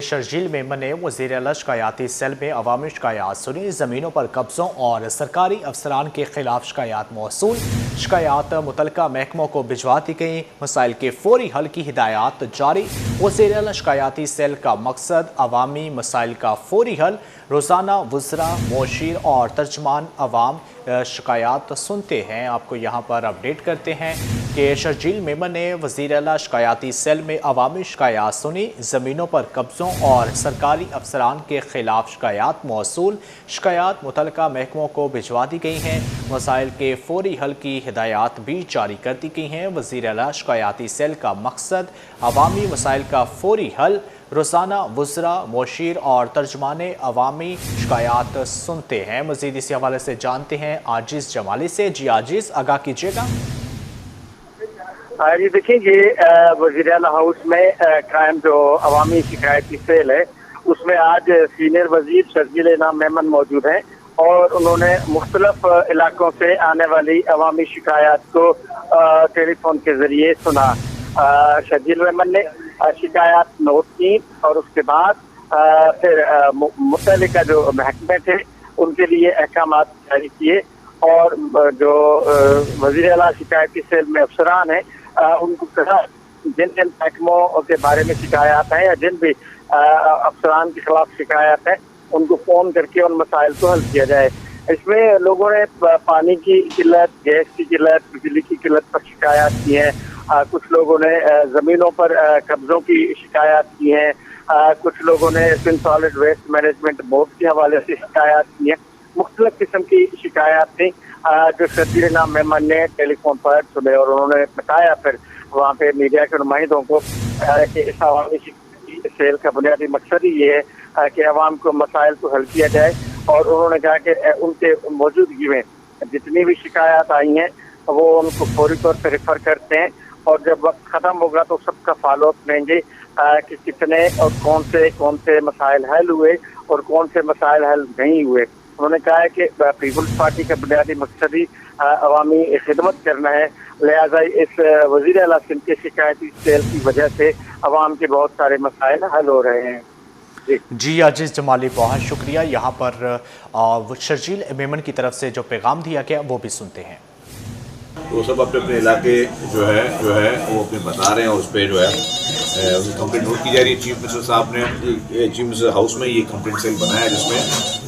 शर्जील मेमन ने वज़ीर आला शिकायती सेल में अवामी शिकायत सुनी। ज़मीनों पर कब्ज़ों और सरकारी अफसरान के खिलाफ शिकायत मौसूल। शिकायत मुतलका महकमों को भिजवा दी गई। मसाइल के फौरी हल की हिदायत जारी। वज़ीर आला शिकायती सेल का मकसद अवामी मसाइल का फौरी हल। रोज़ाना वज़रा, मोशीर और तर्जमान अवाम शिकायत सुनते हैं। आपको यहाँ पर अपडेट करते हैं कि शर्जील मेमन ने वज़ीर आला शिकायती सेल में अवामी शिकायत सुनी। ज़मीनों पर कब्ज़ों और सरकारी अफसरान के खिलाफ शिकायत मौसूल। शिकायत मुतलका महकमों को भिजवा दी गई हैं। मसाइल के फौरी हल की हिदायत भी जारी कर दी गई हैं। वज़ीर आला शिकायती सेल का मकसद अवामी मसाइल का फौरी हल। रोज़ाना वज़रा, मोशीर और तर्जमान अवामी शिकायत सुनते हैं। मज़ीद इसी हवाले से जानते हैं आजिज़ जमाली से। जी आजिज़, आगाह कीजिएगा। जी देखिए, ये वज़ीर आला हाउस में कायम जो अवामी शिकायती सेल है उसमें आज सीनियर वज़ीर शर्जील मेमन मौजूद हैं और उन्होंने मुख्तलिफ इलाकों से आने वाली अवामी शिकायत को टेलीफोन के ज़रिए सुना। शर्जील मेमन ने शिकायत नोट की और उसके बाद फिर मुतल्लिका जो महकमे थे उनके लिए अहकाम जारी किए और जो वज़ीर आला शिकायती सेल में अफसरान हैं उनको कहा जिन जिन महकमों के बारे में शिकायत है या जिन भी अफसरान के खिलाफ शिकायत है उनको फ़ोन करके उन मसाइल को हल किया जाए। इसमें लोगों ने पानी की किल्लत, गैस की किल्लत, बिजली की किल्लत पर शिकायत की है। कुछ लोगों ने ज़मीनों पर कब्ज़ों की शिकायत की है। कुछ लोगों ने सॉलिड वेस्ट मैनेजमेंट बोर्ड के हवाले से शिकायत की है। मुख्तलिफ किस्म की शिकायत थी जो शर्जील मेमन ने टेलीफोन पर सुने और उन्होंने बताया फिर वहाँ पे मीडिया के नुमाइंदों को कि इस अवामी सेल का बुनियादी मकसद ही ये है कि अवाम को मसाइल को हल किया जाए। और उन्होंने कहा कि उनके मौजूदगी में जितनी भी शिकायत आई हैं वो उनको फौरी तौर पर रेफर करते हैं और जब वक्त ख़त्म होगा तो सबका फॉलोअप लेंगे कि कितने और कौन से मसाइल हल हुए और कौन से मसाइल हल नहीं हुए। उन्होंने कहा है कि पीपल्स पार्टी का बुनियादी मकसद ही अवामी खिदमत करना है, लिहाजा इस वज़ीर आला सिंध के शिकायती सेल की वजह से अवाम के बहुत सारे मसाइल हल हो रहे हैं। जी आजिज़ जमाली, बहुत शुक्रिया। यहाँ पर शर्जील मेमन की तरफ से जो पैगाम दिया गया वो भी सुनते हैं। वो सब अपने अपने इलाके जो है वो अपने बता रहे हैं और उस पर जो है उनकी कंप्लेंट नोट की जा रही है। चीफ मिनिस्टर साहब ने चीफ मिनिस्टर हाउस में ये कंप्लेंट सेल बनाया है जिसमें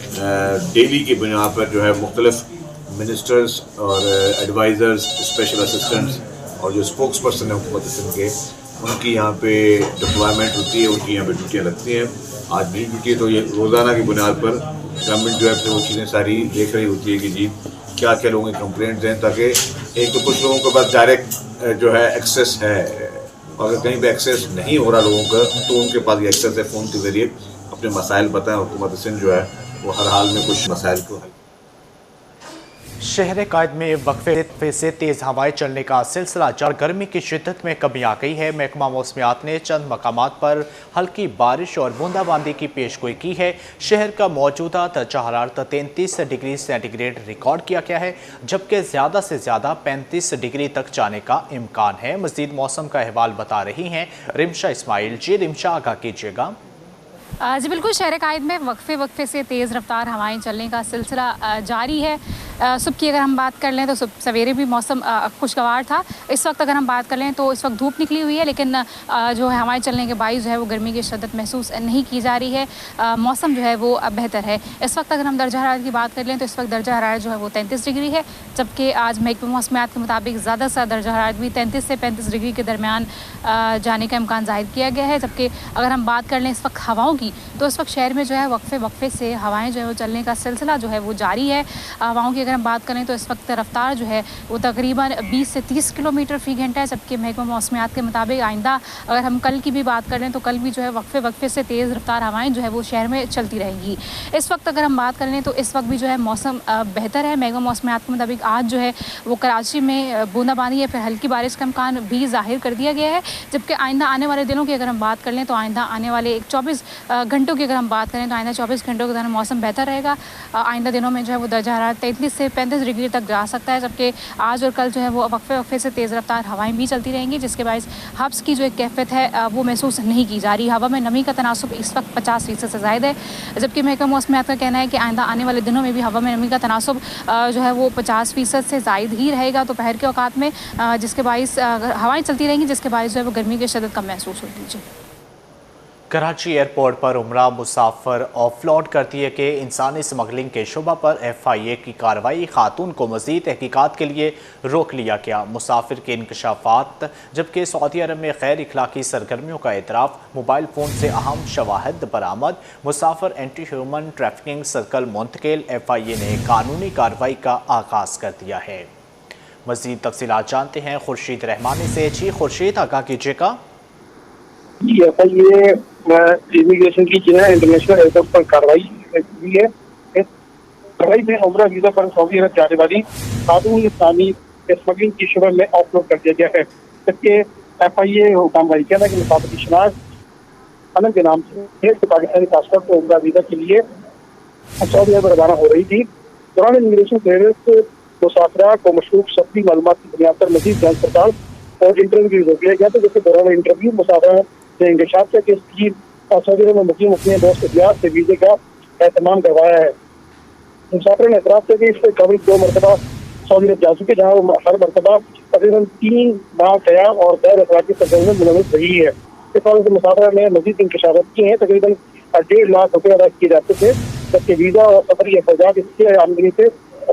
डेली की बुनियाद पर जो है मुख्तलिफ मिनिस्टर्स और एडवाइज़र्स, स्पेशल असिस्टेंट्स और जो स्पोक्स पर्सन है हुकूमत सिंध के उनकी यहाँ पे डिप्लॉयमेंट होती है, उनकी यहाँ पे ड्यूटियाँ लगती हैं। आज भी ड्यूटी तो ये रोज़ाना की बुनियाद पर गवर्नमेंट जो है वो चीज़ें सारी देख रही होती है कि जी क्या क्या लोगों के कंप्लेंट्स हैं, ताकि एक तो कुछ लोगों के पास डायरेक्ट जो है एक्सेस है और अगर कहीं पे एक्सेस नहीं हो रहा लोगों का तो उनके पास ये एक्सेस है फ़ोन के ज़रिए अपने मसाइल बताएं। हुकूमत सिंध जो है वो हर हाल में कुछ मसाइल को शहर कायद में वक्फे से तेज़ हवाएं चलने का सिलसिला जारी। गर्मी की शिद्दत में कमी आ गई है। महकमा मौसमियात ने चंद मकामात पर हल्की बारिश और बूंदाबांदी की पेशगोई की है। शहर का मौजूदा दर्जा हरारत 33 डिग्री सेंटीग्रेड रिकॉर्ड किया गया है, जबकि ज़्यादा से ज़्यादा 35 डिग्री तक जाने का इम्कान है। मज़ीद मौसम का अहवाल बता रही हैं रिमशा इस्माइल। जी रिमशा, आगाह कीजिएगा। जी बिल्कुल, शहर कायद में वक्फे से तेज़ रफ्तार हवाएं चलने का सिलसिला जारी है। सुबह की अगर हम बात कर लें तो सवेरे भी मौसम खुशगवार था। इस वक्त अगर हम बात कर लें तो इस वक्त धूप निकली हुई है, लेकिन जो है हवाएं चलने के बायस जो है वो गर्मी की शिद्दत महसूस नहीं की जा रही है। मौसम जो है वो बेहतर है। इस वक्त अगर हम दर्जा हरारत की बात कर लें तो इस वक्त दर्जा हरारत जो है वो 33 डिग्री है, जबकि आज महकमा मौसमियात के मुताबिक ज़्यादा से दर्जा हरारत भी 33 से 35 डिग्री के दरमियान जाने का इम्कान ज़ाहिर किया गया है। जबकि अगर हम बात कर लें इस वक्त हवाओं की तो इस वक्त शहर में जो है वक्फे से हवाएं जो है वो चलने का सिलसिला जो है वो जारी है। हवाओं की अगर हम बात करें तो इस वक्त रफ्तार जो है वो तकरीबन 20 से 30 किलोमीटर फ़ी घंटा है, जबकि महकमा मौसमियात के मुताबिक आइंदा अगर हम कल की भी बात करें तो कल भी जो है वक्फे से तेज़ रफ्तार हवाएं जो है वो शहर में चलती रहेंगी। इस वक्त अगर हम बात कर लें तो इस वक्त भी जो है मौसम बेहतर है। महकमा मौसमियात के मुताबिक आज जो है वो कराची में बूंदाबांदी या फिर हल्की बारिश का इम्कान भी ज़ाहिर कर दिया गया है। जबकि आइंदा आने वाले दिनों की अगर हम बात कर लें तो आइंदा आने वाले 24 घंटों की अगर हम बात करें तो आइंदा 24 घंटों के दौरान मौसम बेहतर रहेगा। आइंदा दिनों में जो है वो दर्जा हरारत 33 से 35 डिग्री तक जा सकता है, जबकि आज और कल जो है वो वक्फे से तेज़ रफ्तार हवाएं भी चलती रहेंगी, जिसके बायस हब्स की जो एक कैफियत है वो महसूस नहीं की जा रही। हवा में नमी का तनासुब इस वक्त 50% से ज़ायद है, जबकि महकमा मौसमियात का कहना है कि आइंदा आने वाले दिनों में भी हवा में नमी का तनासुब जो है वो 50% से ज़ायद ही रहेगा दोपहर के औकात में, जिसके बायस हवाएं चलती रहेंगी, जिसके बायस जो है वो गर्मी की शदत कम महसूस होती है। कराची एयरपोर्ट पर उमरा मुसाफर ऑफलोड करती है कि इंसानी स्मगलिंग के शुबा पर FIA की कार्रवाई, खातून को मज़ीद तहकीकात के लिए रोक लिया गया। मुसाफिर के इंकशाफात, जबकि सऊदी अरब में गैर इखलाकी सरगर्मियों का एतराफ़, मोबाइल फ़ोन से अहम शवाहिद बरामद, मुसाफिर एंटी ह्यूमन ट्रैफिकिंग सर्कल मुंतकिल। FIA ने कानूनी कार्रवाई का आगाज़ कर दिया है। मज़ीद तफसीलात जानते हैं खुर्शीद रहमानी से। जी खुर्शीद, आगाह कीजिएगा। FIA इमिग्रेशन की जिन्हें इंटरनेशनल एयरपोर्ट पर कार्रवाई की है। इस कार्रवाई में उम्रा वीजा पर सऊदी अरब जाने वाली खातून इंसानी स्मगलिंग की शुबा में ऑफलोड कर दिया गया है, जबकि FIA हुक्म जारी किया था कि मुसाफिर की शनाख्त अनम के नाम से पाकिस्तानी पासपोर्ट को उम्रा वीजा के लिए सऊदी अरब रवाना हो रही थी। दौरान इमिग्रेशन क्लियरेंस मुसाफिरा को मशरूक सफरी मालूमात की बुनियाद पर मजीद जांच पड़ताल और इंटरव्यू रोक लिया गया था, जिसके दौरान इंटरव्यू मुसाफिरा ने इंकशाफ किया कि इसकी सऊदी अरब में मुकीम अपने दोस्त इतिहास से वीजे का एहतमाम करवाया है। मुसाफिर ने एतराफ़ किया कि इससे कबल 2 मरतबा सऊदी अरब जा चुके, जहाँ वो हर मरतबा तकरीबन 3 माह क़याम और गैर अखलाकी सरगर्मी में मुलविस रही है। इस हवाले से मुसाफिर ने मजीद इंकशाफात किए हैं। तकरीबन 1.5 लाख रुपये अदा किए जाते थे, जबकि वीज़ा और सफरी अखराजात इससे आमदनी से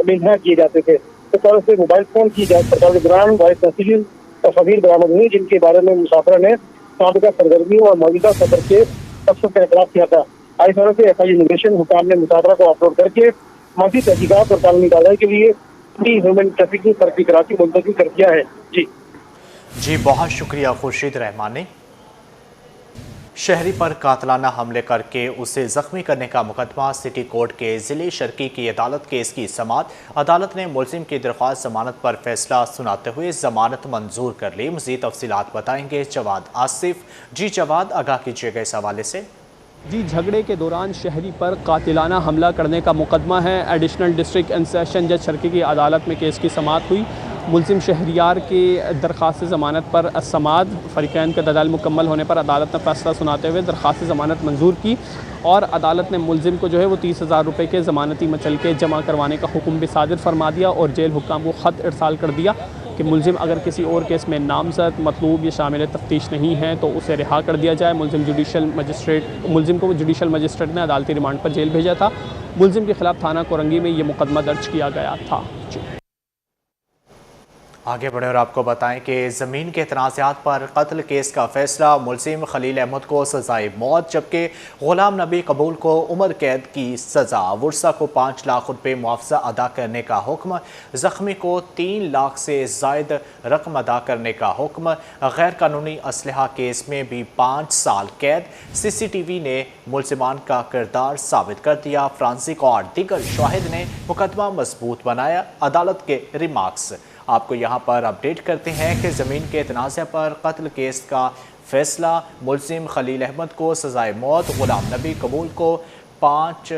मिन्हा किए जाते थे। इस हवाले से मोबाइल फ़ोन की जांच पड़ताल के दौरान वाइस तस्वीर तस्वीर बरामद हुई, जिनके बारे में मुसाफिर ने साबिका सरगर्मियों और मौजूदा सफर के तफसील का एतराफ़ किया था। इस वजह से FIA इमिग्रेशन हुकाम ने मुसाफिरा को अपलोड करके मज़ीद तहकीकात और कानूनी कार्रवाई के लिए ह्यूमन ट्रैफिकिंग पर की कराची मुंतकिल कर दिया है। जी बहुत शुक्रिया खुर्शीद रहमानी। शहरी पर कातलाना हमले करके उसे जख्मी करने का मुकदमा सिटी कोर्ट के ज़िले शर्की की अदालत केस की समाअत। अदालत ने मुलजिम की दरख्वास्त जमानत पर फैसला सुनाते हुए जमानत मंजूर कर ली। मज़ीद तफसीलात बताएंगे जवाद आसिफ। जी जवाद, आगाह कीजिएगा इस हवाले से। जी, झगड़े के दौरान शहरी पर कातिलाना हमला करने का मुकदमा है। एडिशनल डिस्ट्रिक्ट एंड सेशन जज शर्की की अदालत में केस की समाअत हुई। मुलजिम शहरियार के दरख्वास्त ज़मानत पर समाअत फ़रीक़ैन का दलाल मुकम्मल होने पर अदालत ने फैसला सुनाते हुए दरख्वास्त ज़मानत मंजूर की और अदालत ने मुलजिम को जो है वो 30,000 रुपये के ज़मानती मचलके जमा करवाने का हुक्म भी सादिर फरमा दिया और जेल हुक्काम को ख़त इरसाल कर दिया कि मुलजिम अगर किसी और केस में नामज़द, मतलूब या शामिल तफ्तीश नहीं है तो उसे रिहा कर दिया जाए। मुलजिम को जुडिशल मजिस्ट्रेट ने अदालती रिमांड पर जेल भेजा था। मुलजिम के खिलाफ थाना कोरंगी में ये मुकदमा दर्ज किया गया था। आगे बढ़े और आपको बताएं कि ज़मीन के तनाज़ात पर कत्ल केस का फैसला। मुलजिम खलील अहमद को सज़ाए मौत, जबकि गुलाम नबी कबूल को उम्र कैद की सज़ा। वर्सा को 5 लाख रुपये मुआवजा अदा करने का हुक्म। ज़ख्मी को 3 लाख से ज़ायद रकम अदा करने का हुक्म। गैर कानूनी असलहा केस में भी 5 साल कैद। CCTV ने मुलजिमान का किरदार साबित कर दिया। फ्रांसिक और दीगर शाहिद ने मुकदमा मजबूत बनाया। अदालत के रिमार्क्स आपको यहाँ पर अपडेट करते हैं कि ज़मीन के तनाज़े पर कत्ल केस का फैसला। मुलजिम खलील अहमद को सज़ाए मौत, गुलाम नबी कबूल को 5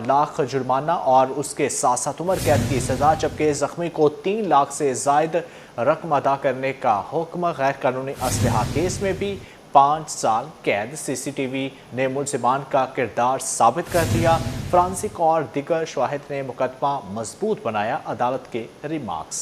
लाख जुर्माना और उसके साथ साथ उम्र कैद की सज़ा, जबकि ज़ख्मी को 3 लाख से ज़ायद रकम अदा करने का हुक्म। गैर कानूनी असलहा केस में भी 5 साल कैद। CCTV ने मुलजिमान का किरदार साबित कर दिया। फ्रांसिक और दीगर शाहिद ने मुकदमा मजबूत बनाया। अदालत के रिमार्क्स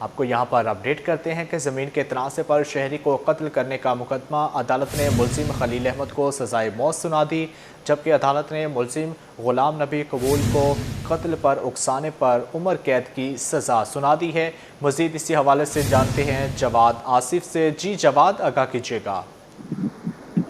आपको यहाँ पर अपडेट करते हैं कि ज़मीन के तनाज़े पर शहरी को कत्ल करने का मुकदमा। अदालत ने मुलजिम खलील अहमद को सज़ाए मौत सुना दी, जबकि अदालत ने मुलजिम गुलाम नबी कबूल को कत्ल पर उकसाने पर उम्र कैद की सज़ा सुना दी है। मज़ीद इसी हवाले से जानते हैं जवाद आसिफ से। जी जवाद, आगाह कीजिएगा।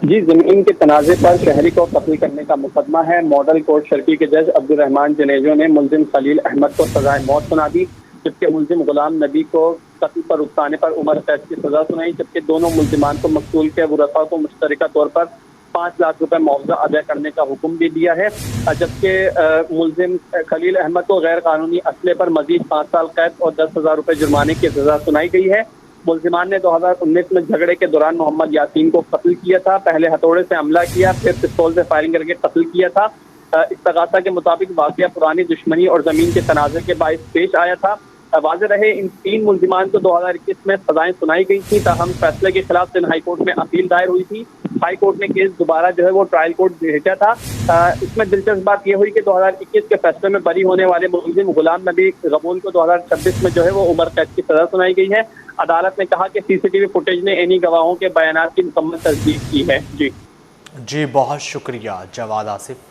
जी, ज़मीन के तनाज़े पर शहरी को कत्ल करने का मुकदमा है। मॉडल कोर्ट शर्की के जज अब्दुल रहमान जनेजो ने मुलजिम खलील अहमद को सज़ाए मौत सुना दी, जबकि मुलजिम गुलाम नबी को कत्ल पर उकसाने पर उम्र कैद की सज़ा सुनाई। जबकि दोनों मुलजिमान को मकतूल के वरसा को मुश्तरका तौर पर 5 लाख रुपए मुआवजा अदा करने का हुक्म भी दिया है, जबकि मुलजिम खलील अहमद को गैर कानूनी असले पर मजीद 5 साल कैद और 10,000 रुपए जुर्माने की सज़ा सुनाई गई है। मुलजिमान ने 2019 में झगड़े के दौरान मोहम्मद यासीन को कत्ल किया था। पहले हथौड़े से हमला किया, फिर पिस्तौल से फायरिंग करके कत्ल किया था। استغاثہ کے مطابق واقعہ پرانی دشمنی اور زمین کے تنازع کے باعث پیش آیا تھا۔ واضح رہے ان 3 ملزمان کو 2021 میں سزائیں سنائی گئی تھی، تاہم فیصلے کے خلاف سندھ ہائی کورٹ میں اپیل دائر ہوئی تھی۔ ہائی کورٹ نے کیس دوبارہ جو ہے وہ ٹرائل کورٹ بھیجا تھا۔ اس میں دلچسپ بات یہ ہوئی کہ 2021 کے فیصلے میں بری ہونے والے ملزم غلام نبی غبول کو 2026 میں جو ہے وہ عمر قید کی سزا سنائی گئی ہے۔ عدالت نے کہا کہ CCTV فوٹیج نے انہی گواہوں کے بیانات کی مکمل تصدیق کی ہے۔ جی بہت شکریہ جواد آصف۔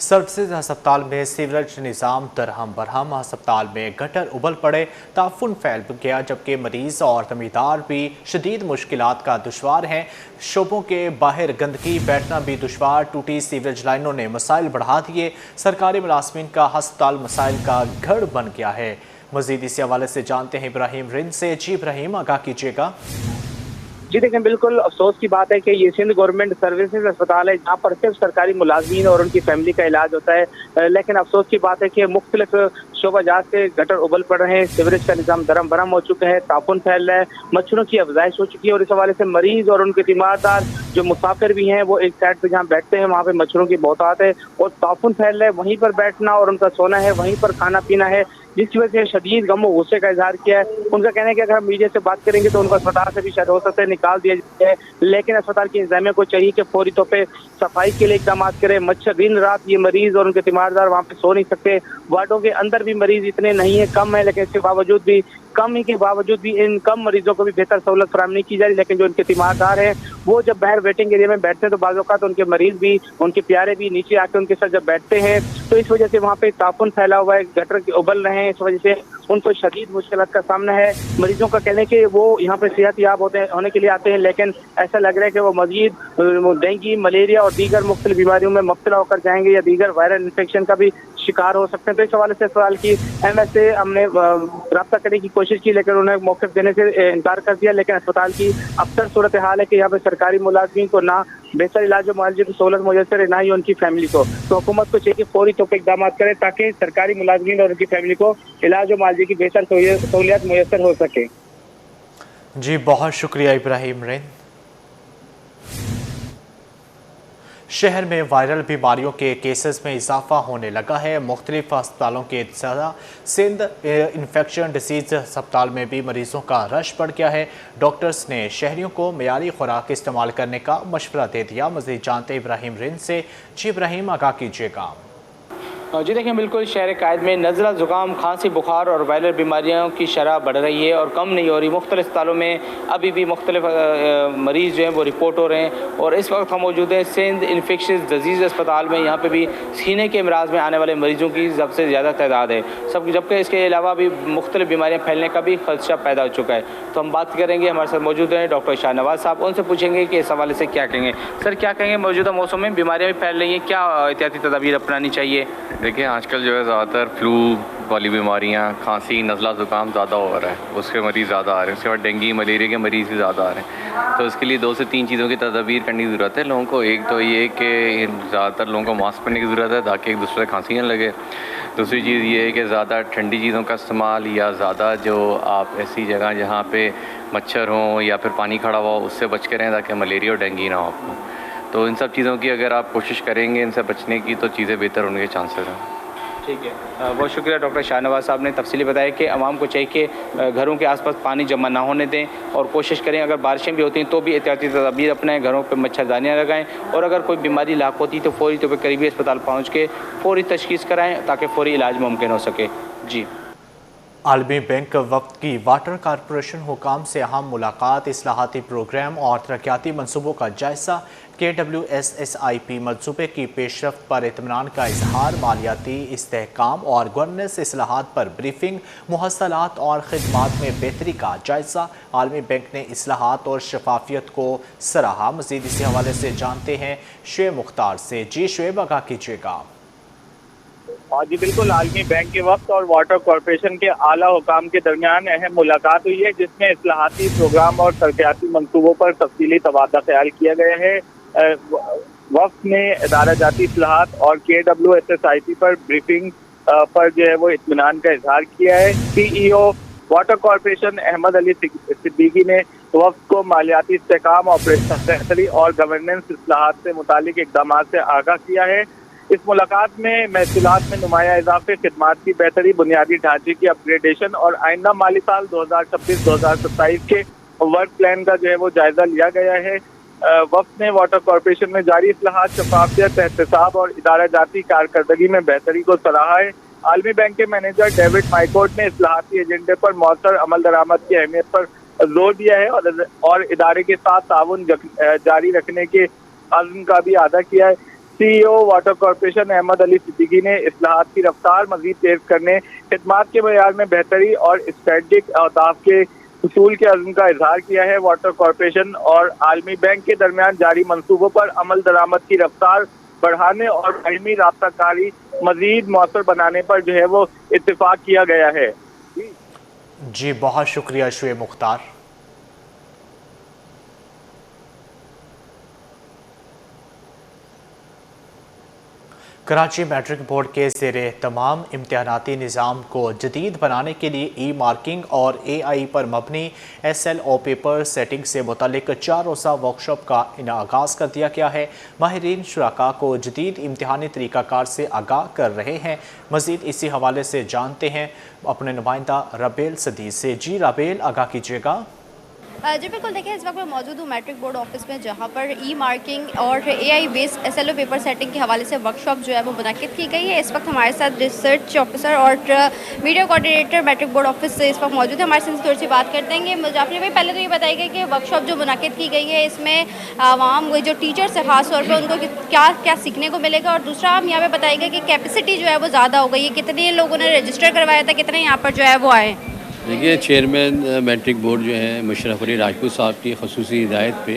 سروسز ہسپتال میں سیوریج نظام درہم برہم، ہسپتال میں گٹر ابل پڑے، تعفن پھیل گیا، جبکہ مریض اور تعمیردار بھی شدید مشکلات کا دشوار ہیں۔ شعبوں کے باہر گندگی، بیٹھنا بھی دشوار، ٹوٹی سیوریج لائنوں نے مسائل بڑھا دیے۔ سرکاری ملازمین کا ہسپتال مسائل کا گھر بن گیا ہے۔ مزید اسی حوالے سے جانتے ہیں ابراہیم رند سے۔ جی ابراہیم، آگاہ کیجیے گا۔ جی دیکھیں، بالکل افسوس کی بات ہے کہ یہ سندھ گورنمنٹ سروسز اسپتال ہے جہاں پر صرف سرکاری ملازمین اور ان کی فیملی کا علاج ہوتا ہے، لیکن افسوس کی بات ہے کہ مختلف شعبہ جات سے گٹر ابل پڑ رہے ہیں، سیوریج کا نظام درم برہم ہو چکا ہے، تعفن پھیل رہا ہے، مچھروں کی افزائش ہو چکی ہے، اور اس حوالے سے مریض اور ان کے تیماردار جو مسافر بھی ہیں وہ ایک سائڈ پہ جہاں بیٹھتے ہیں وہاں پہ مچھروں کی بہتات ہے اور تعفن پھیل رہا ہے، وہیں پر بیٹھنا اور ان کا سونا ہے، وہیں پر کھانا پینا ہے، جس کی وجہ سے شدید غم و غصے کا اظہار کیا ہے۔ ان کا کہنا ہے کہ اگر ہم میڈیا سے بات کریں گے تو ان کو اسپتال سے بھی شاید ہو سکتا ہے نکال دیا جائے، لیکن اسپتال کی انتظامیہ کو چاہیے کہ فوری طور پہ صفائی کے لیے اقدامات کرے۔ مچھر دن رات یہ مریض اور ان کے تیماردار وہاں پہ سو نہیں سکتے، وارڈوں کے اندر بھی مریض اتنے نہیں ہیں، کم ہیں، لیکن اس کے باوجود بھی ان کم مریضوں کو بھی بہتر سہولت فراہم نہیں کی جا رہی، لیکن جو ان کے تیماردار ہیں وہ جب باہر ویٹنگ ایریا میں بیٹھتے ہیں تو بعض اوقات ان کے مریض بھی، ان کے پیارے بھی نیچے آ کے ان کے ساتھ جب بیٹھتے ہیں تو اس وجہ سے وہاں پہ تعفن پھیلا ہوا ہے، گٹر ابل رہے ہیں، اس وجہ سے ان کو شدید مشکلات کا سامنا ہے۔ مریضوں کا کہنا ہے کہ وہ یہاں پہ صحت یاب ہونے کے لیے آتے ہیں، لیکن ایسا لگ رہا ہے کہ وہ مزید ڈینگی، ملیریا اور دیگر مختلف بیماریوں میں مبتلا ہو کر جائیں گے یا دیگر وائرل انفیکشن کا بھی شکار ہو سکتے ہیں۔ تو اس حوالے سے اسپتال کی MS سے ہم نے رابطہ کرنے کی کوشش کی، لیکن انہوں نے موقف دینے سے انکار کر دیا، لیکن اسپتال کی اکثر صورتحال ہے کہ یہاں پہ سرکاری ملازمین کو نہ بہتر علاج و معالجے کی سہولت میسر ہے، نہ ہی ان کی فیملی کو۔ تو حکومت کو چاہیے کہ فوری طور پر اقدامات کرے تاکہ سرکاری ملازمین اور ان کی فیملی کو علاج و معالجے کی بہتر سہولیات میسر ہو سکے۔ جی بہت شکریہ ابراہیم رند۔ شہر میں وائرل بیماریوں کے کیسز میں اضافہ ہونے لگا ہے۔ مختلف ہسپتالوں کے ساتھ سندھ انفیکشن ڈیزیز ہسپتال میں بھی مریضوں کا رش بڑھ گیا ہے۔ ڈاکٹرز نے شہریوں کو معیاری خوراک استعمال کرنے کا مشورہ دے دیا۔ مزید جانتے ابراہیم رند سے۔ جی ابراہیم، آگاہ کیجیے گا۔ جی دیکھیں، بالکل شہر قائد میں نزلہ، زکام، کھانسی، بخار اور وائرل بیماریوں کی شرح بڑھ رہی ہے اور کم نہیں ہو رہی۔ مختلف اسپتالوں میں ابھی بھی مختلف مریض جو ہیں وہ رپورٹ ہو رہے ہیں، اور اس وقت ہم موجود ہیں سندھ انفیکشس ڈیزیز اسپتال میں۔ یہاں پہ بھی سینے کے امراض میں آنے والے مریضوں کی سب سے زیادہ تعداد ہے، جبکہ اس کے علاوہ بھی مختلف بیماریاں پھیلنے کا بھی خدشہ پیدا ہو چکا ہے۔ تو ہم بات کریں گے، ہمارے ساتھ موجود ہیں ڈاکٹر شاہ نواز صاحب، ان سے پوچھیں گے کہ اس حوالے سے کیا کہیں گے۔ سر، کیا کہیں گے، موجودہ موسم میں بیماریاں بھی پھیل رہی ہیں، کیا احتیاطی تدابیر اپنانی چاہیے؟ دیکھیں، آج کل جو ہے زیادہ تر فلو والی بیماریاں، کھانسی، نزلہ زکام زیادہ ہو رہا ہے، اس کے مریض زیادہ آ رہے ہیں، اس کے بعد ڈینگی، ملیریا کے مریض بھی زیادہ آ رہے ہیں۔ تو اس کے لیے 2 سے 3 چیزوں کی تدابیر کرنے کی ضرورت ہے لوگوں کو۔ ایک تو یہ کہ زیادہ تر لوگوں کو ماسک پہننے کی ضرورت ہے تاکہ ایک دوسرے سے کھانسی نہ لگے۔ دوسری چیز یہ ہے کہ زیادہ ٹھنڈی چیزوں کا استعمال یا زیادہ جو آپ ایسی جگہ جہاں پہ مچھر ہوں یا پھر پانی کھڑا ہوا ہو اس سے بچ کے رہیں تاکہ ملیریا اور ڈینگی نہ ہو آپ کو۔ تو ان سب چیزوں کی اگر آپ کوشش کریں گے ان سے بچنے کی تو چیزیں بہتر ہونے کے چانسز ہیں۔ ٹھیک ہے، بہت شکریہ ڈاکٹر شاہ نواز صاحب نے تفصیلی بتایا کہ عوام کو چاہیے کہ گھروں کے آس پاس پانی جمع نہ ہونے دیں اور کوشش کریں اگر بارشیں بھی ہوتی ہیں تو بھی احتیاطی تدابیر اپنائیں، گھروں پہ مچھردانیاں لگائیں، اور اگر کوئی بیماری لاحق ہوتی تو فوری طور پہ قریبی اسپتال پہنچ کے فوری تشخیص کرائیں تاکہ فوری علاج ممکن ہو سکے۔ جی، عالمی بینک وفد کی واٹر کارپوریشن حکام سے اہم ملاقات، اصلاحاتی پروگرام اور ترقیاتی منصوبوں کا جائزہ، KWSSIP منصوبے کی پیش رفت پر اطمینان کا اظہار، مالیاتی استحکام اور گورننس اصلاحات پر بریفنگ، محصولات اور خدمات میں بہتری کا جائزہ۔ عالمی بینک نے اصلاحات اور شفافیت کو سراہا۔ مزید اسی حوالے سے جانتے ہیں شعیب مختار سے۔ جی شعیب، آگاہ کیجیے گا۔ جی بالکل، عالمی بینک کے وقت اور واٹر کارپوریشن کے اعلیٰ حکام کے درمیان اہم ملاقات ہوئی ہے جس میں اصلاحاتی پروگرام اور ترقیاتی منصوبوں پر تفصیلی تبادلہ خیال کیا گیا ہے۔ وفد نے ادارہ جاتی اصلاحات اور KWSSIP پر بریفنگ پر جو ہے وہ اطمینان کا اظہار کیا ہے۔ CEO واٹر کارپوریشن احمد علی صدیقی نے वफ्द को मालियाती इस्तेहकाम, ऑपरेशनल बेहतरी और गवर्नेंस इस्लाहात से मुतालिक इकदाम से आगाह किया है। इस मुलाकात में महसूलात में नुमाया इजाफे, खिदमात की बेहतरी, बुनियादी ढांचे की अपग्रेडेशन और आइंदा माली साल 2026-2027 के वर्क प्लान का जो है वो जायजा लिया गया है। वफ्द ने वाटर कॉरपोरेशन में जारी इस्लाहात, शफाफियत, एहतसाब और इदारा जाती कारकर्दगी में बेहतरी को सराहा है। आलमी बैंक के मैनेजर डेविड माइकोट ने इस्लाहाती एजेंडे पर मौसर अमल दरामद की अहमियत पर जोर दिया है और इदारे के साथ ताउन जारी रखने के अज़्म का भी अदा किया है। CEO water corporation Ahmed Ali Siddiqui ने इस्लाहात की रफ्तार मजीद तेज करने, खिदमात के मयार में बेहतरी और स्ट्रेटजिक अहदाफ के हुसूल के अज़्म का इजहार किया है। वाटर कॉरपोरेशन और आलमी बैंक के दरमियान जारी मंसूबों पर अमल दरामद की रफ्तार बढ़ाने और बाहमी राब्ताकारी मजीद मौसर बनाने पर जो है वो इत्तेफाक किया गया है। जी बहुत शुक्रिया शुएब मुख्तार। कराची मैट्रिक बोर्ड के ज़ेरे तमाम इम्तिहानाती निज़ाम को जदीद बनाने के लिए ई मार्किंग और AI पर मबनी SLO पेपर सेटिंग से मुतल्लिक 4 रोज़ा वर्कशॉप का आगाज़ कर दिया गया है। माहिरीन शुराका को जदीद इम्तिहानी तरीक़ाकार से आगाह कर रहे हैं। मज़ीद इसी हवाले से जानते हैं अपने नुमाइंदा रबेल सदीद से। जी रबेल, आगाह कीजिएगा। जी बिल्कुल, देखिए इस वक्त मैं मौजूद हूँ मैट्रिक बोर्ड ऑफिस में, जहाँ पर ई मार्किंग और AI based SLO paper setting के हवाले से वर्कशॉप जो है वो मुनक्किद की गई है। इस वक्त हमारे साथ रिसर्च ऑफिसर और media coordinator matric board office से इस वक्त मौजूद है। हमारे साथ थोड़ी सी बात करते हैं। मुजाफिर भाई, पहले तो ये बताइए कि वर्कशॉप जो मुनक्किद की गई है इसमें आवाम जो टीचर्स है ख़ास तौर पर उनको क्या क्या सीखने को मिलेगा, और दूसरा हम यहाँ पर बताइएगा कि कैपेसिटी जो है वो ज़्यादा हो गई है, कितने लोगों ने रजिस्टर करवाया था, कितने यहाँ पर जो है वो आए? देखिए, चेयरमैन मैट्रिक बोर्ड जो है मुशर्रफ अली राजपूत साहब की खसूसी हिदायत पे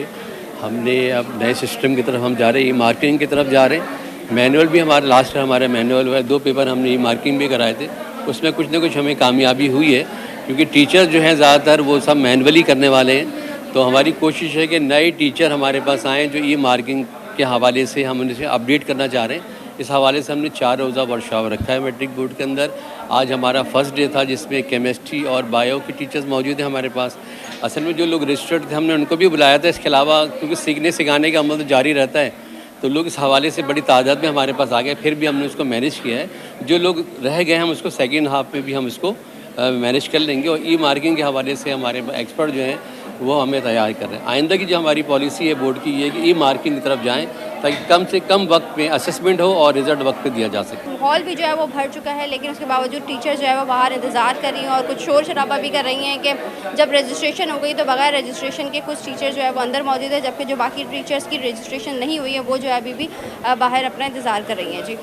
हमने अब नए सिस्टम की तरफ हम जा रहे हैं, ई मार्किंग की तरफ जा रहे हैं। मैनुअल भी हमारा मैनुअल हुआ है, 2 पेपर हमने ई मार्किंग भी कराए थे, उसमें कुछ ना कुछ हमें कामयाबी हुई है, क्योंकि टीचर जो हैं ज़्यादातर वो सब मैनुअली करने वाले हैं। तो हमारी कोशिश है कि नए टीचर हमारे पास आएँ जो ई मार्किंग के हवाले से हम उनसे अपडेट करना चाह रहे हैं। इस हवाले से हमने 4 रोज़ा वर्कशॉप रखा है मैट्रिक बोर्ड के अंदर। आज हमारा फर्स्ट डे था जिसमें केमिस्ट्री और बायो के टीचर्स मौजूद हैं हमारे पास। असल में जो लोग रजिस्टर्ड थे हमने उनको भी बुलाया था। इसके अलावा क्योंकि सीखने सिखाने का अमल तो जारी रहता है, तो लोग इस हवाले से बड़ी तादाद में हमारे पास आ गए। फिर भी हमने उसको मैनेज किया है। जो लोग रह गए हम उसको सेकेंड हाफ में भी हम इसको मैनेज कर लेंगे। और ई मार्किंग के हवाले से हमारे एक्सपर्ट जो हैं वो हमें तैयार कर रहे हैं। आइंदा की जो हमारी पॉलिसी है बोर्ड की ये है कि ई मार्किंग की तरफ जाएँ, ताकि कम से कम वक्त में असेसमेंट हो और रिजल्ट वक्त पे दिया जा सके। हॉल भी जो है वो भर चुका है, लेकिन उसके बावजूद टीचर जो है वो बाहर इंतज़ार कर रही हैं और कुछ शोर शराबा भी कर रही हैं कि जब रजिस्ट्रेशन हो गई तो बगैर रजिस्ट्रेशन के कुछ टीचर जो है वो अंदर मौजूद है, जबकि जो बाकी टीचर्स की रजिस्ट्रेशन नहीं हुई है वो जो है अभी भी बाहर अपना इंतज़ार कर रही हैं। जी,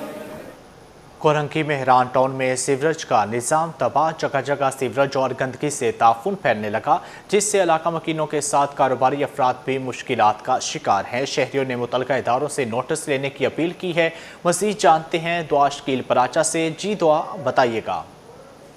कोरंकी में हिरान टाउन में सीवरेज का निज़ाम तबाह, जगह जगह सीवरेज और गंदगी से ताफुन फैलने लगा, जिससे इलाका मकीनों के साथ कारोबारी अफराद भी मुश्किलात का शिकार हैं। शहरियों ने मुतलका इदारों से नोटिस लेने की अपील की है। मज़ीद जानते हैं दुआ शकील पराचा से। जी दुआ, बताइएगा।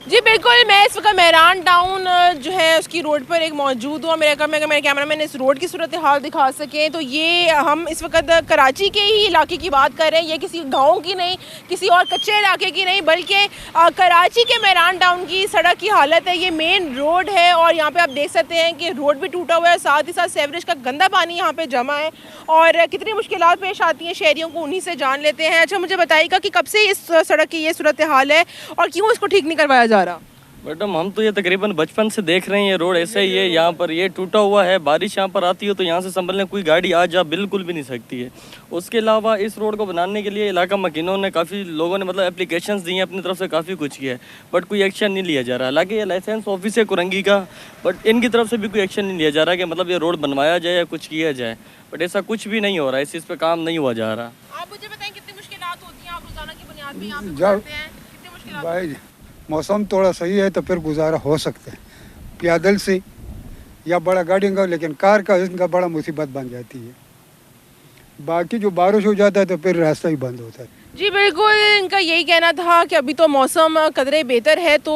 जी बिल्कुल, मैं इस वक्त मेहरान टाउन जो है उसकी रोड पर एक मौजूद हूँ। मेरे कैमरा मैन इस रोड की सूरत हाल दिखा सकें तो ये हम इस वक्त कराची के ही इलाके की बात कर रहे हैं। ये किसी गांव की नहीं, किसी और कच्चे इलाके की नहीं, बल्कि कराची के मेहरान टाउन की सड़क की हालत है। ये मेन रोड है और यहाँ पे आप देख सकते हैं कि रोड भी टूटा हुआ है, साथ ही साथ सीवरेज का गंदा पानी यहाँ पे जमा है और कितनी मुश्किलात पेश आती हैं शहरियों को, उन्हीं से जान लेते हैं। अच्छा, मुझे बताइएगा कि कब से इस सड़क की ये सूरत हाल है और क्यों इसको ठीक नहीं करवाया जा रहा? मैडम, हम तो ये तकरीबन बचपन से देख रहे हैं, ये रोड ऐसे ही है। यहाँ पर ये टूटा हुआ है, बारिश यहाँ पर आती है तो यहाँ से संभलने कोई गाड़ी आ जा बिल्कुल भी नहीं सकती है। उसके अलावा इस रोड को बनाने के लिए इलाका मकीनों ने, काफ़ी लोगों ने मतलब एप्लीकेशंस दी हैं, अपनी तरफ से काफ़ी कुछ किया है, बट कोई एक्शन नहीं लिया जा रहा। हालांकि ये लाइसेंस ऑफिस है कुरंगी का, बट इनकी तरफ से भी कोई एक्शन नहीं लिया जा रहा कि मतलब ये रोड बनवाया जाए या कुछ किया जाए, बट ऐसा कुछ भी नहीं हो रहा है। इस चीज़ पर काम नहीं हुआ जा रहा। आप मुझे बताएं कितनी मुश्किलात होती हैं, आप रोजाना की बुनियाद पर यहाँ पे गुजरते हैं, कितनी मुश्किलात? भाई मौसम थोड़ा सही है तो फिर गुजारा हो सकता है पैदल से या बड़ा गाड़ी का, लेकिन कार का इनका बड़ा मुसीबत बन जाती है। बाकी जो बारिश हो जाता है तो फिर रास्ता ही बंद होता है। जी बिल्कुल, इनका यही कहना था कि अभी तो मौसम कदरे बेहतर है तो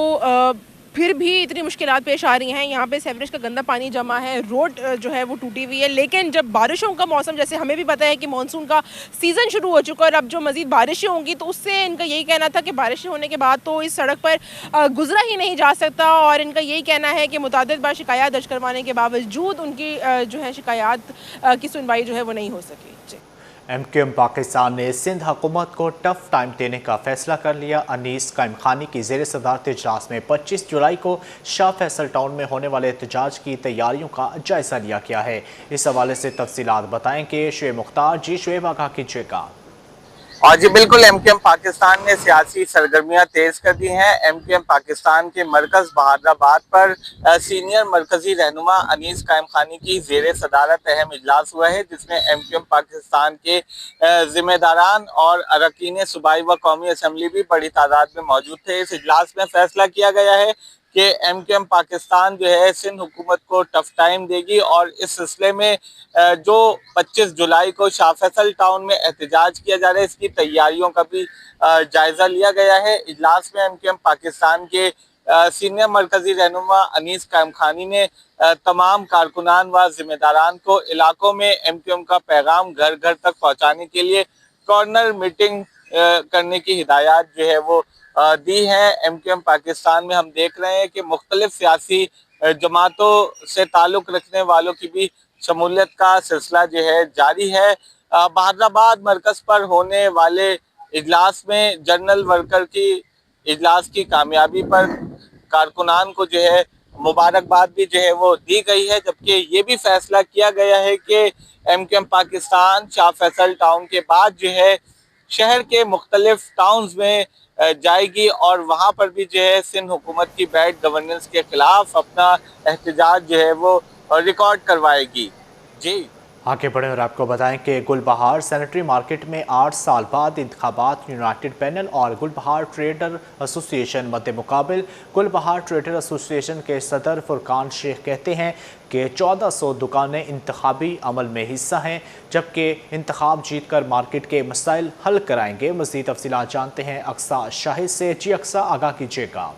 پھر بھی اتنی مشکلات پیش آ رہی ہیں. یہاں پہ سیوریج کا گندا پانی جمع ہے, روڈ جو ہے وہ ٹوٹی ہوئی ہے. لیکن جب بارشوں کا موسم, جیسے ہمیں بھی پتہ ہے کہ مانسون کا سیزن شروع ہو چکا ہے اور اب جو مزید بارشیں ہوں گی تو اس سے ان کا یہی کہنا تھا کہ بارشیں ہونے کے بعد تو اس سڑک پر گزرا ہی نہیں جا سکتا, اور ان کا یہی کہنا ہے کہ متعدد بار شکایات درج کروانے کے باوجود ان کی جو ہے شکایات کی سنوائی جو ہے وہ نہیں ہو سکی. ایم کیو ایم پاکستان نے سندھ حکومت کو ٹف ٹائم دینے کا فیصلہ کر لیا. انیس قائم خانی کی زیر صدارت اجلاس میں 25 جولائی کو شاہ فیصل ٹاؤن میں ہونے والے احتجاج کی تیاریوں کا جائزہ لیا گیا ہے. اس حوالے سے تفصیلات بتائیں کہ شعیب مختار. جی شعیب, آگاہ کیجیے گا. جی بالکل, ایم کیو ایم پاکستان نے سیاسی سرگرمیاں تیز کر دی ہیں. ایم کیو ایم پاکستان کے مرکز بہادرآباد پر سینئر مرکزی رہنما انیس قائم خانی کی زیر صدارت اہم اجلاس ہوا ہے, جس میں ایم کیو ایم پاکستان کے ذمہ داران اور اراکین صوبائی و قومی اسمبلی بھی بڑی تعداد میں موجود تھے. اس اجلاس میں فیصلہ کیا گیا ہے کہ ایم کیو ایم پاکستان جو ہے سندھ حکومت کو ٹف ٹائم دے گی, اور اس سلسلے میں جو 25 جولائی کو شاہ فیصل ٹاؤن میں احتجاج کیا جا رہا ہے اس کی تیاریوں کا بھی جائزہ لیا گیا ہے. اجلاس میں ایم کیو ایم پاکستان کے سینئر مرکزی رہنما انیس قائم خانی نے تمام کارکنان و ذمہ داران کو علاقوں میں ایم کیو ایم کا پیغام گھر گھر تک پہنچانے کے لیے کارنر میٹنگ کرنے کی ہدایات جو ہے وہ دی ہیں. ایم کیو ایم پاکستان میں ہم دیکھ رہے ہیں کہ مختلف سیاسی جماعتوں سے تعلق رکھنے والوں کی بھی شمولیت کا سلسلہ جو ہے جاری ہے. بہادرآباد مرکز پر ہونے والے اجلاس میں جنرل ورکر کی اجلاس کی کامیابی پر کارکنان کو جو ہے مبارکباد بھی جو ہے وہ دی گئی ہے, جبکہ یہ بھی فیصلہ کیا گیا ہے کہ ایم کیو ایم پاکستان شاہ فیصل ٹاؤن کے بعد جو ہے شہر کے مختلف ٹاؤنز میں جائے گی اور وہاں پر بھی جو ہے سندھ حکومت کی بیڈ گورننس کے خلاف اپنا احتجاج جو ہے وہ ریکارڈ کروائے گی. جی آگے بڑھیں اور آپ کو بتائیں کہ گل بہار سینیٹری مارکیٹ میں 8 سال بعد انتخابات. یونائٹڈ پینل اور گل بہار ٹریڈر ایسوسی ایشن مد مقابل. گل بہار ٹریڈر ایسوسی ایشن کے صدر فرقان شیخ کہتے ہیں کہ 1400 دکانیں انتخابی عمل میں حصہ ہیں, جبکہ انتخاب جیت کر مارکیٹ کے مسائل حل کرائیں گے. مزید تفصیلات جانتے ہیں اقصیٰ شاہد سے. جی اقصیٰ, آگاہ کیجیے گا.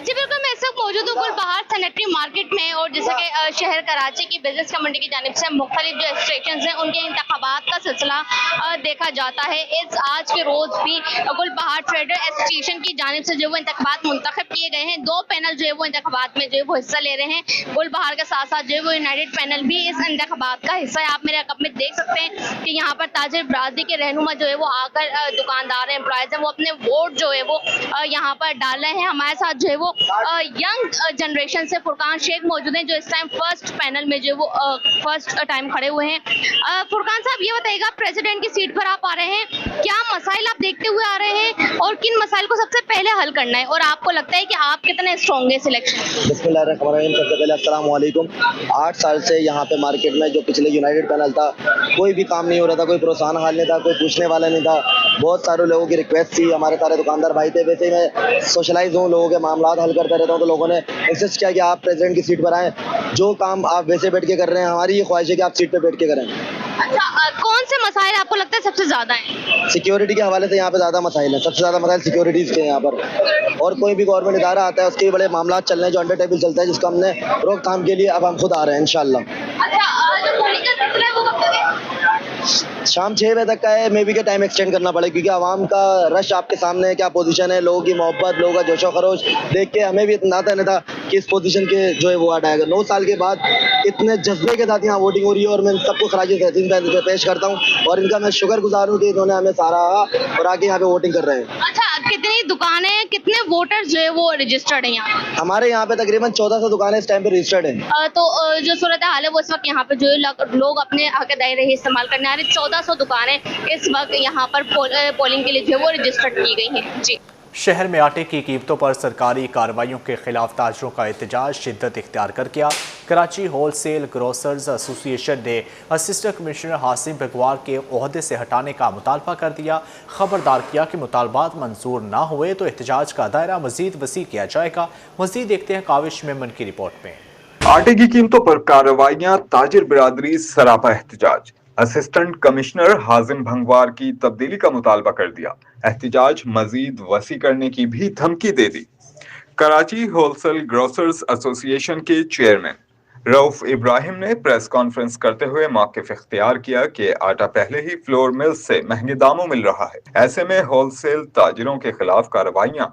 جی بالکل, میں اس وقت موجود ہوں گل بہار سینیٹری مارکیٹ میں, اور جیسا کہ شہر کراچی کی بزنس کمیونٹی کی جانب سے مختلف جو اسٹیشنز ہیں ان کے انتخابات کا سلسلہ دیکھا جاتا ہے. آج کے روز بھی گل بہار ٹریڈر ایسوسی ایشن کی جانب سے جو وہ انتخابات منتخب کیے گئے ہیں. 2 پینل جو ہے وہ انتخابات میں جو ہے وہ حصہ لے رہے ہیں. گل بہار کے ساتھ ساتھ جو ہے وہ یونائٹڈ پینل بھی اس انتخابات کا حصہ ہے. آپ میرے عقب میں دیکھ سکتے ہیں کہ یہاں پر تاجر برادری کے رہنما جو ہے وہ آ کر دکاندار ہیں, امپلائز ہیں, وہ اپنے ووٹ جو ہے وہ یہاں پر ڈال رہے ہیں. ہمارے ساتھ جو ہے وہ ینگ جنریشن سے فرقان شیخ موجود ہیں, جو اس ٹائم فرسٹ پینل میں جو وہ فرسٹ ٹائم کھڑے ہوئے ہیں. فرقان صاحب, یہ بتائیے گا پریزیڈنٹ کی سیٹ پر آپ آ رہے ہیں, کیا مسائل آپ دیکھتے ہوئے آ رہے ہیں اور کن مسائل کو سب سے پہلے حل کرنا ہے, اور آپ کو لگتا ہے کہ آپ کتنے اسٹرانگ ہیں سلیکشن؟ بسم اللہ الرحمن الرحیم. سب سے پہلے السلام علیکم. 8 سال سے یہاں پہ مارکیٹ میں جو پچھلے یونائٹڈ پینل تھا کوئی بھی کام نہیں ہو رہا تھا, کوئی پروسان حال نہیں تھا, کوئی پوچھنے والا نہیں تھا. بہت سارے لوگوں کی ریکویسٹ تھی, ہمارے سارے دکاندار بھائی تھے. ویسے ہی میں سوشلائز ہوں, لوگوں کے معاملات حل کرتا رہتا ہوں, تو لوگوں نے انسسٹ کیا کہ آپ پریزیڈنٹ کی سیٹ پر آئیں. جو کام آپ ویسے بیٹھ کے کر رہے ہیں, ہماری یہ خواہش ہے کہ آپ سیٹ پہ بیٹھ کے کریں. اچھا, کون سے مسائل آپ کو لگتا ہے سب سے زیادہ ہیں؟ سیکیورٹی کے حوالے سے یہاں پہ زیادہ مسائل ہیں. سب سے زیادہ مسائل سیکیورٹیز کے ہیں یہاں پر, اور کوئی بھی گورنمنٹ ادارہ آتا ہے اس کے بڑے معاملات چل رہے ہیں جو انڈر ٹیبل چلتا ہے, جس کو ہم نے روک تھام کے لیے اب ہم خود آ رہے ہیں انشاءاللہ. شام 6 بجے تک کا ہے, مے بی کے ٹائم ایکسٹینڈ کرنا پڑے, کیونکہ عوام کا رش آپ کے سامنے ہے, کیا پوزیشن ہے, لوگوں کی محبت, لوگوں کا جوش و خروش دیکھ کے ہمیں بھی اطمینان نہیں تھا کہ اس پوزیشن کے جو ہے وہ آئے گا. 9 سال کے بعد اتنے جذبے کے ساتھ یہاں ووٹنگ ہو رہی ہے, اور میں سب کو خراج تحسین پیش کرتا ہوں, اور ان کا میں شکر گزار ہوں کہ انہوں نے ہمیں سارا اور آگے یہاں پہ ووٹنگ کر رہے ہیں. اچھا, کتنی دکانیں, کتنے ووٹر جو ہے وہ رجسٹرڈ ہیں یہاں؟ ہمارے یہاں پہ تقریباً 1400 دکانیں اس ٹائم پہ رجسٹرڈ ہیں. تو جو صورتحال ہے وہ اس وقت یہاں پہ جو لوگ اپنے حق دائرے استعمال کرنے آ رہے, 1400 دکانیں اس وقت یہاں پر پولنگ کے لیے جو ہے وہ رجسٹرڈ کی گئی ہیں. جی, شہر میں آٹے کی قیمتوں پر سرکاری کارروائیوں کے خلاف تاجروں کا احتجاج شدت اختیار کر گیا. کراچی ہول سیل گروسرز ایسوسی ایشن نے اسسٹنٹ کمشنر حاسم بگوار کے عہدے سے ہٹانے کا مطالبہ کر دیا. خبردار کیا کہ مطالبات منظور نہ ہوئے تو احتجاج کا دائرہ مزید وسیع کیا جائے گا. مزید دیکھتے ہیں کاوش میمن کی رپورٹ میں. آٹے کی قیمتوں پر کارروائیاں, تاجر برادری سراپا احتجاج. اسسٹنٹ کمشنر حازم بھنگوار کی تبدیلی کا مطالبہ کر دیا. احتجاج مزید وسیع کرنے کی بھی دھمکی دے دی. कराची होलसेल ग्रोसर्स एसोसिएशन के चेयरमैन रऊफ इब्राहिम ने प्रेस कॉन्फ्रेंस करते हुए मौक़िफ़ इख्तियार किया कि आटा पहले ही फ्लोर मिल्स से महंगे दामों मिल रहा है। ऐसे में होलसेल ताजिरों के खिलाफ कार्रवाइयां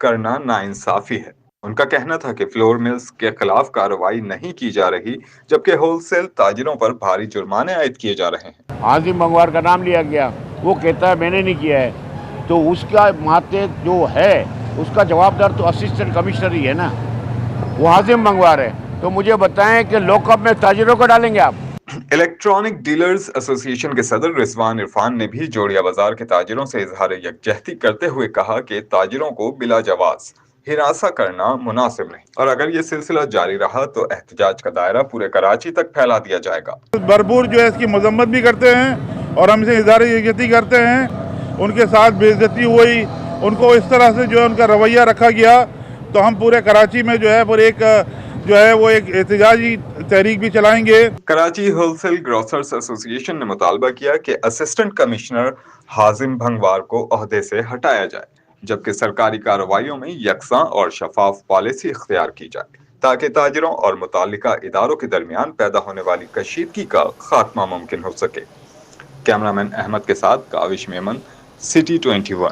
करना नाइंसाफी है। उनका कहना था कि फ्लोर मिल्स के खिलाफ कार्रवाई नहीं की जा रही, जबकि होलसेल ताजिरों पर भारी जुर्माने आयद किए जा रहे हैं। हाजिम मंगवार का नाम लिया गया, वो कहता है मैंने नहीं किया है, तो उसका माते जो है उसका जवाबदार तो असिस्टेंट कमिश्नर ही है ना, वो हाजिम मंगवार है। तो मुझे बताएं कि लॉकअप में ताजिरों को डालेंगे आप? इलेक्ट्रॉनिक डीलर्स एसोसिएशन के सदर रिजवान इरफान ने भी जोड़िया बाजार के ताजिरों से इजहार यकजहती करते हुए कहा कि ताजिरों को बिला जवाज हिरासा करना मुनासिब नहीं, और अगर ये सिलसिला जारी रहा तो एहतजाज का दायरा पूरे कराची तक फैला दिया जाएगा। भरपूर जो है इसकी मजम्मत भी करते हैं और हमसे इजहार यकजहती करते हैं। उनके साथ बेइज्जती हुई, उनको इस तरह से जो है उनका रवैया रखा गया, तो हम पूरे कराची में जो है पर एक जो है वो एक एहतजाजी तहरीक भी चलाएंगे। कराची होलसेल ग्रोसर्स एसोसिएशन ने मुतालबा किया कि असिस्टेंट कमिश्नर हाजिम भंगवार को ओहदे से हटाया जाए, जबकि सरकारी कार्रवाइयों में यकसा और शफाफ पॉलिसी इख्तियार की जाए, ताकि ताजिरों और मुतालिका इदारों के दरमियान पैदा होने वाली कशीदगी का खात्मा मुमकिन हो सके। कैमरामैन अहमद के साथ काविश मेमन, सिटी 21।